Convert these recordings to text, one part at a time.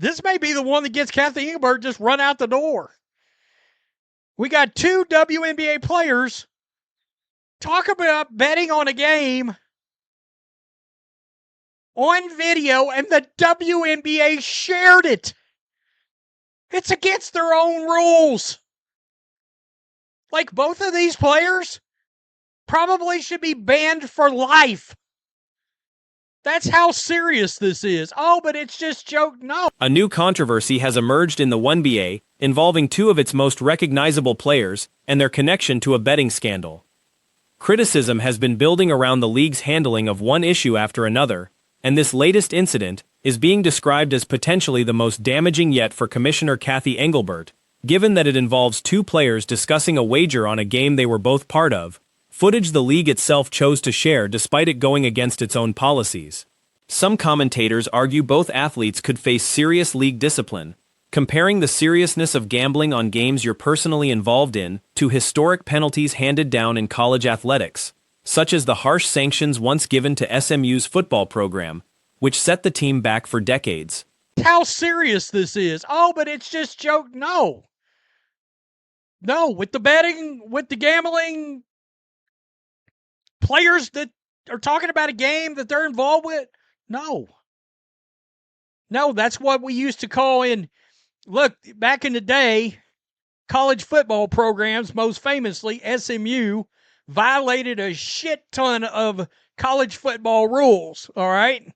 This may be the one that gets Kathy Engelbert just run out the door. We got two WNBA players talk about betting on a game on video, and the WNBA shared it. It's against their own rules. Like, both of these players probably should be banned for life. That's how serious this is. Oh, but it's just joke. No. A new controversy has emerged in the WNBA involving two of its most recognizable players and their connection to a betting scandal. Criticism has been building around the league's handling of one issue after another, and this latest incident is being described as potentially the most damaging yet for Commissioner Kathy Engelbert, given that it involves two players discussing a wager on a game they were both part of, footage the league itself chose to share despite it going against its own policies. Some commentators argue both athletes could face serious league discipline, comparing the seriousness of gambling on games you're personally involved in to historic penalties handed down in college athletics, such as the harsh sanctions once given to SMU's football program, which set the team back for decades. How serious this is. Oh, but it's just joke. No. No, with the betting, with the gambling, players that are talking about a game that they're involved with, no. No, that's what we used to call look, back in the day, college football programs, most famously SMU, violated a shit ton of college football rules, all right?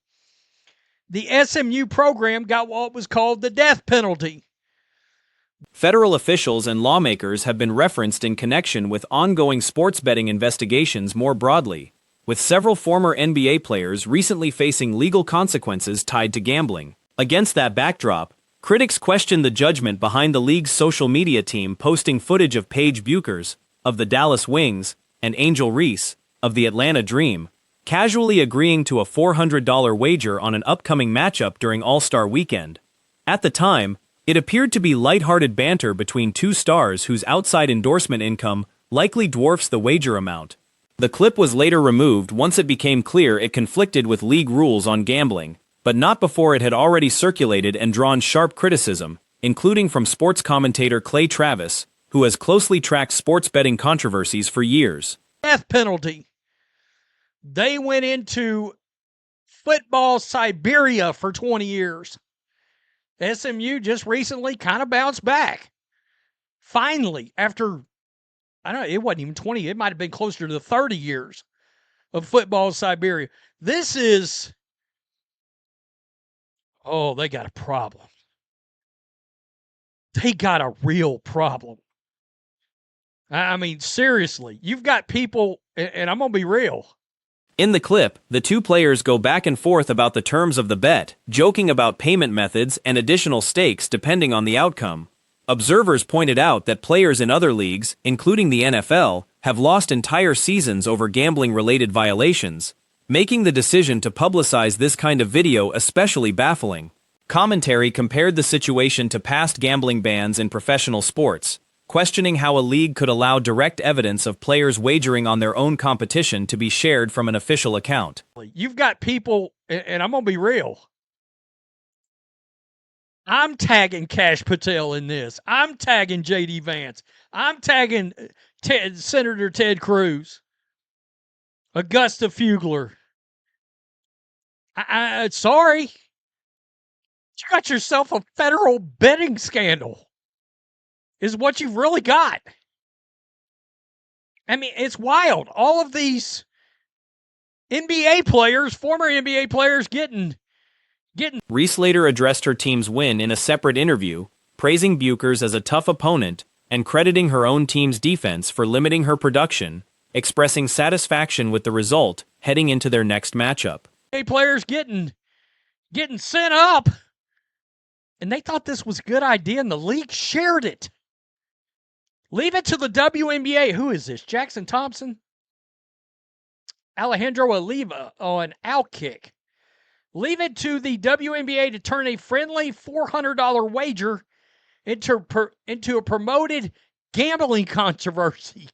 The SMU program got what was called the death penalty. Federal officials and lawmakers have been referenced in connection with ongoing sports betting investigations more broadly, with several former NBA players recently facing legal consequences tied to gambling. Against that backdrop, critics question the judgment behind the league's social media team posting footage of Paige Bueckers, of the Dallas Wings, and Angel Reese, of the Atlanta Dream, casually agreeing to a $400 wager on an upcoming matchup during All-Star Weekend. At the time, it appeared to be lighthearted banter between two stars whose outside endorsement income likely dwarfs the wager amount. The clip was later removed once it became clear it conflicted with league rules on gambling, but not before it had already circulated and drawn sharp criticism, including from sports commentator Clay Travis, who has closely tracked sports betting controversies for years. Death penalty. They went into football Siberia for 20 years. SMU just recently kind of bounced back. Finally, after, I don't know, it wasn't even 20, it might have been closer to 30 years of football Siberia. This is, oh, they got a problem. They got a real problem. I mean, seriously, you've got people, and I'm going to be real. In the clip, the two players go back and forth about the terms of the bet, joking about payment methods and additional stakes depending on the outcome. Observers pointed out that players in other leagues, including the NFL, have lost entire seasons over gambling-related violations, making the decision to publicize this kind of video especially baffling. Commentary compared the situation to past gambling bans in professional sports, questioning how a league could allow direct evidence of players wagering on their own competition to be shared from an official account. You've got people, and I'm going to be real. I'm tagging Cash Patel in this. I'm tagging J.D. Vance. I'm tagging Senator Ted Cruz. Augusta Fugler. Sorry. You got yourself a federal betting scandal. Is what you've really got. I mean, it's wild. All of these NBA players, former NBA players getting. Reese later addressed her team's win in a separate interview, praising Bueckers as a tough opponent and crediting her own team's defense for limiting her production, expressing satisfaction with the result heading into their next matchup. NBA players getting sent up, and they thought this was a good idea, and the league shared it. Leave it to the WNBA. Who is this? Jackson Thompson? Alejandro Oliva on Outkick. Leave it to the WNBA to turn a friendly $400 wager into a promoted gambling controversy.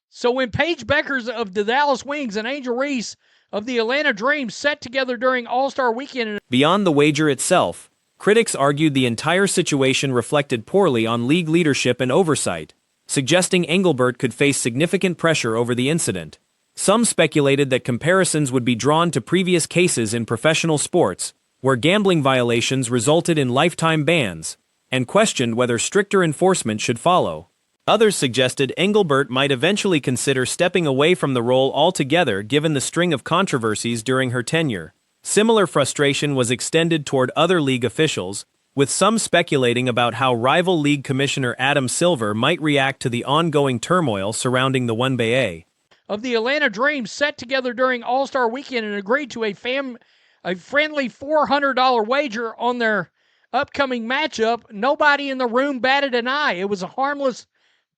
So when Paige Bueckers of the Dallas Wings and Angel Reese of the Atlanta Dream sat together during All-Star Weekend. Beyond the wager itself, Critics argued the entire situation reflected poorly on league leadership and oversight, suggesting Engelbert could face significant pressure over the incident. Some speculated that comparisons would be drawn to previous cases in professional sports, where gambling violations resulted in lifetime bans, and questioned whether stricter enforcement should follow. Others suggested Engelbert might eventually consider stepping away from the role altogether given the string of controversies during her tenure. Similar frustration was extended toward other league officials, with some speculating about how rival league commissioner Adam Silver might react to the ongoing turmoil surrounding the WNBA. Of the Atlanta Dream sat together during All-Star Weekend and agreed to a friendly $400 wager on their upcoming matchup. Nobody in the room batted an eye. It was a harmless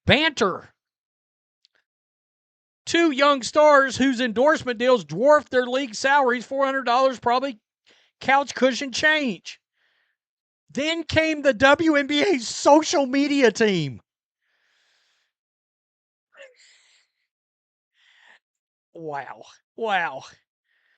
banter. Two young stars whose endorsement deals dwarfed their league salaries, $400, probably couch cushion change. Then came the WNBA social media team. Wow.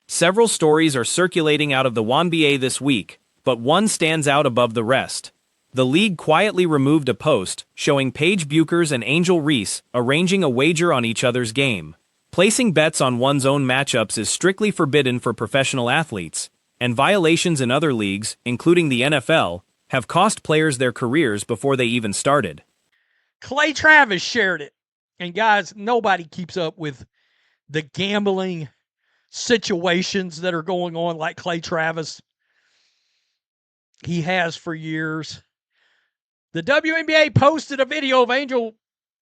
Several stories are circulating out of the WNBA this week, but one stands out above the rest. The league quietly removed a post showing Paige Bueckers and Angel Reese arranging a wager on each other's game. Placing bets on one's own matchups is strictly forbidden for professional athletes, and violations in other leagues, including the NFL, have cost players their careers before they even started. Clay Travis shared it. And guys, nobody keeps up with the gambling situations that are going on like Clay Travis. He has for years. The WNBA posted a video of Angel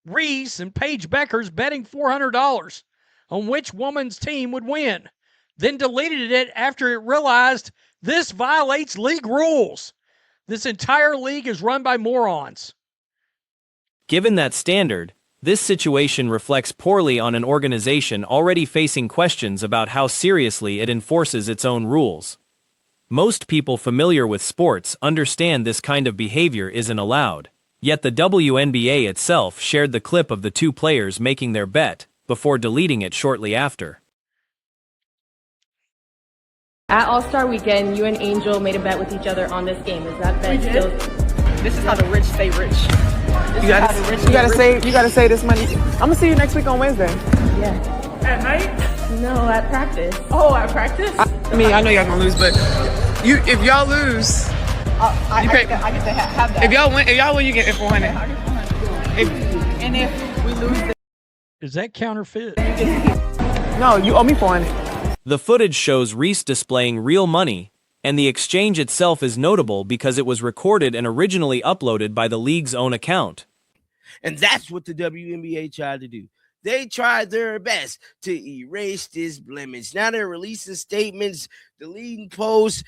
Reese and Paige Bueckers betting $400 on which woman's team would win, then deleted it after it realized this violates league rules. This entire league is run by morons. Given that standard, this situation reflects poorly on an organization already facing questions about how seriously it enforces its own rules. Most people familiar with sports understand this kind of behavior isn't allowed, yet the WNBA itself shared the clip of the two players making their bet, before deleting it shortly after. At All-Star Weekend, you and Angel made a bet with each other on this game. Is that bet still? This is how the rich stay rich. You gotta save this money. I'm gonna see you next week on Wednesday. Yeah. At night? No, at practice. Oh, at practice? I mean, I know y'all gonna lose, but if y'all lose, I get to have that. if y'all win, you get it 400. And if we lose, Is that counterfeit? No, you owe me 400. The footage shows Reese displaying real money, and the exchange itself is notable because it was recorded and originally uploaded by the league's own account. And that's what the WNBA tried to do. They tried their best to erase this blemish. Now they're releasing statements, deleting posts.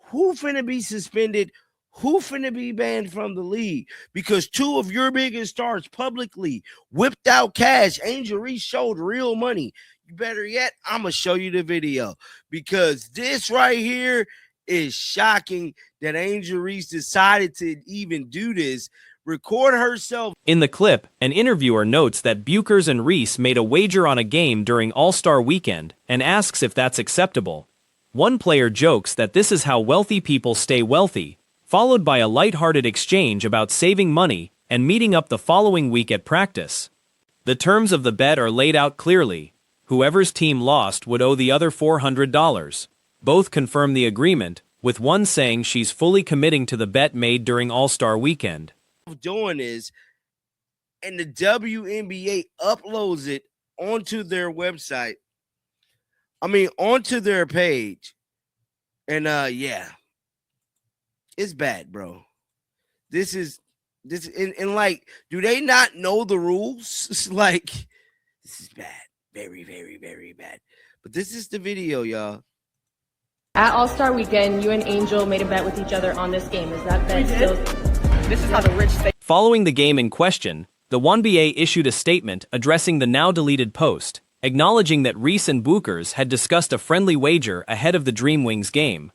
Who finna be suspended? Who finna be banned from the league? Because two of your biggest stars publicly whipped out cash. Angel Reese showed real money. Better yet, I'm going to show you the video. Because this right here is shocking that Angel Reese decided to even do this. Record herself. In the clip, an interviewer notes that Bueckers and Reese made a wager on a game during All-Star Weekend and asks if that's acceptable. One player jokes that this is how wealthy people stay wealthy, followed by a lighthearted exchange about saving money and meeting up the following week at practice. The terms of the bet are laid out clearly. Whoever's team lost would owe the other $400. Both confirm the agreement, with one saying she's fully committing to the bet made during All-Star Weekend. Doing is, and the WNBA uploads it onto their website. Onto their page. And yeah. It's bad, bro. This and like, do they not know the rules? Like, this is bad. Very, very, very bad. But this is the video, y'all. At All-Star Weekend, you and Angel made a bet with each other on this game. Is that bet still? this is how the rich stay. Following the game in question, the WNBA issued a statement addressing the now-deleted post, acknowledging that Reese and Bueckers had discussed a friendly wager ahead of the Dreamwings game.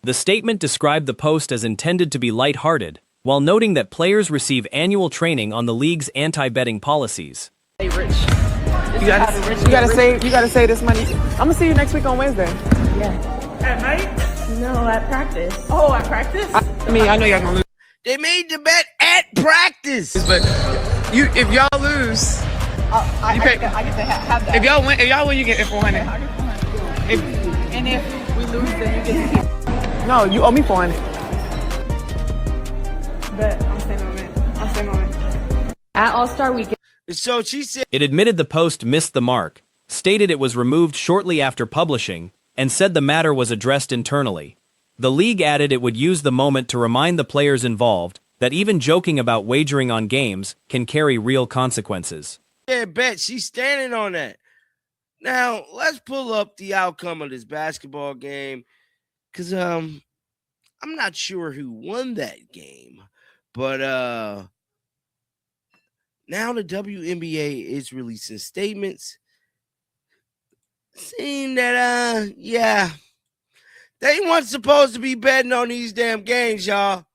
The statement described the post as intended to be lighthearted, while noting that players receive annual training on the league's anti-betting policies. Stay rich. You gotta save this money. I'm gonna see you next week on Wednesday. Yeah. At night? No, at practice. Oh, at practice? I mean, I know y'all gonna lose, They made the bet at practice. but if y'all lose, I get to have that. if y'all win, you get 400. And if we lose, then you get to keep. No, you owe me 400. Bet. I'm staying on it. At All-Star Weekend. So she said It admitted the post missed the mark, stated it was removed shortly after publishing, and said the matter was addressed internally. The league added it would use the moment to remind the players involved that even joking about wagering on games can carry real consequences. bet she's standing on that. Now, let's pull up the outcome of this basketball game because I'm not sure who won that game. But now the WNBA is releasing statements saying that, yeah, they weren't supposed to be betting on these damn games, y'all.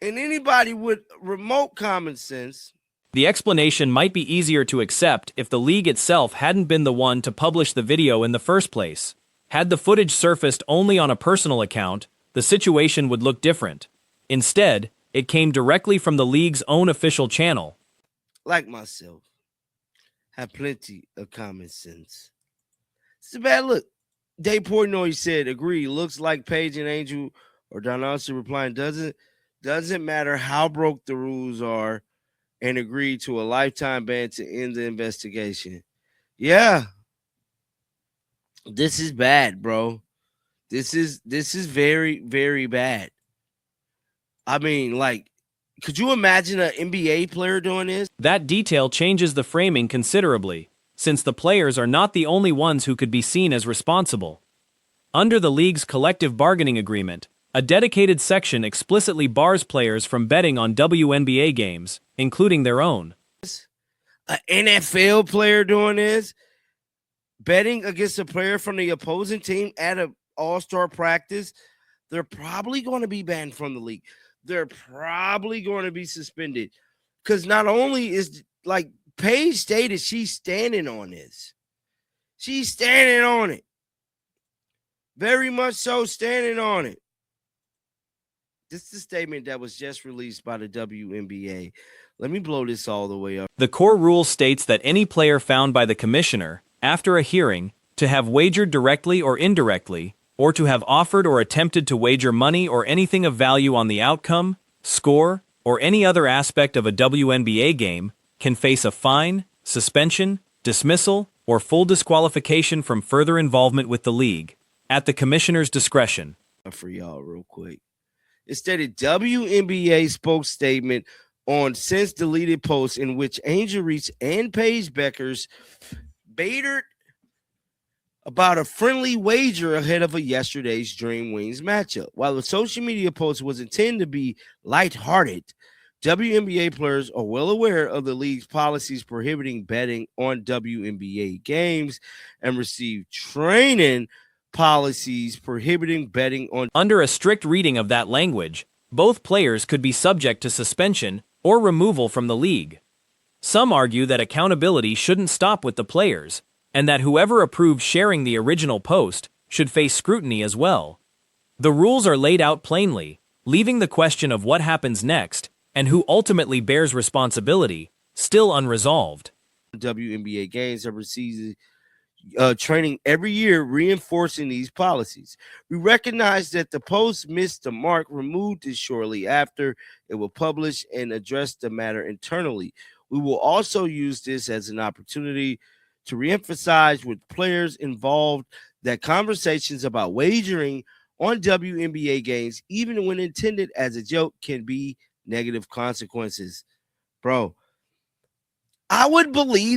And anybody with remote common sense. The explanation might be easier to accept if the league itself hadn't been the one to publish the video in the first place. Had the footage surfaced only on a personal account, the situation would look different. Instead, it came directly from the league's own official channel. Like myself, have plenty of common sense. It's a bad look. Dave Portnoy said, agree, looks like Paige and Angel or Donaldson replying, doesn't matter how broke the rules are, and agreed to a lifetime ban to end the investigation. Yeah. This is bad, bro. This is very, very bad. I mean, like, could you imagine an NBA player doing this? That detail changes the framing considerably, since the players are not the only ones who could be seen as responsible. Under the league's collective bargaining agreement, a dedicated section explicitly bars players from betting on WNBA games, including their own. An NFL player doing this, betting against a player from the opposing team at an all-star practice, they're probably going to be banned from the league. They're probably going to be suspended. Because not only is, like, Paige stated she's standing on this. She's standing on it. Very much so standing on it. This is a statement that was just released by the WNBA. Let me blow this all the way up. The core rule states that any player found by the commissioner, after a hearing, to have wagered directly or indirectly, or to have offered or attempted to wager money or anything of value on the outcome, score, or any other aspect of a WNBA game, can face a fine, suspension, dismissal, or full disqualification from further involvement with the league, at the commissioner's discretion. For y'all real quick. It stated WNBA spoke statement on since deleted post in which Angel Reese and Paige Bueckers baited about a friendly wager ahead of yesterday's Dream Wings matchup. While the social media post was intended to be lighthearted, WNBA players are well aware of the league's policies prohibiting betting on WNBA games and receive training policies prohibiting betting on. Under a strict reading of that language, both players could be subject to suspension or removal from the league. Some argue that accountability shouldn't stop with the players, and that whoever approved sharing the original post should face scrutiny as well. The rules are laid out plainly, leaving the question of what happens next and who ultimately bears responsibility still unresolved. WNBA games have received training every year reinforcing these policies. We recognize that the post missed the mark, removed it shortly after it was published, and addressed the matter internally. We will also use this as an opportunity to reemphasize with players involved that conversations about wagering on WNBA games, even when intended as a joke, can be negative consequences. Bro, I would believe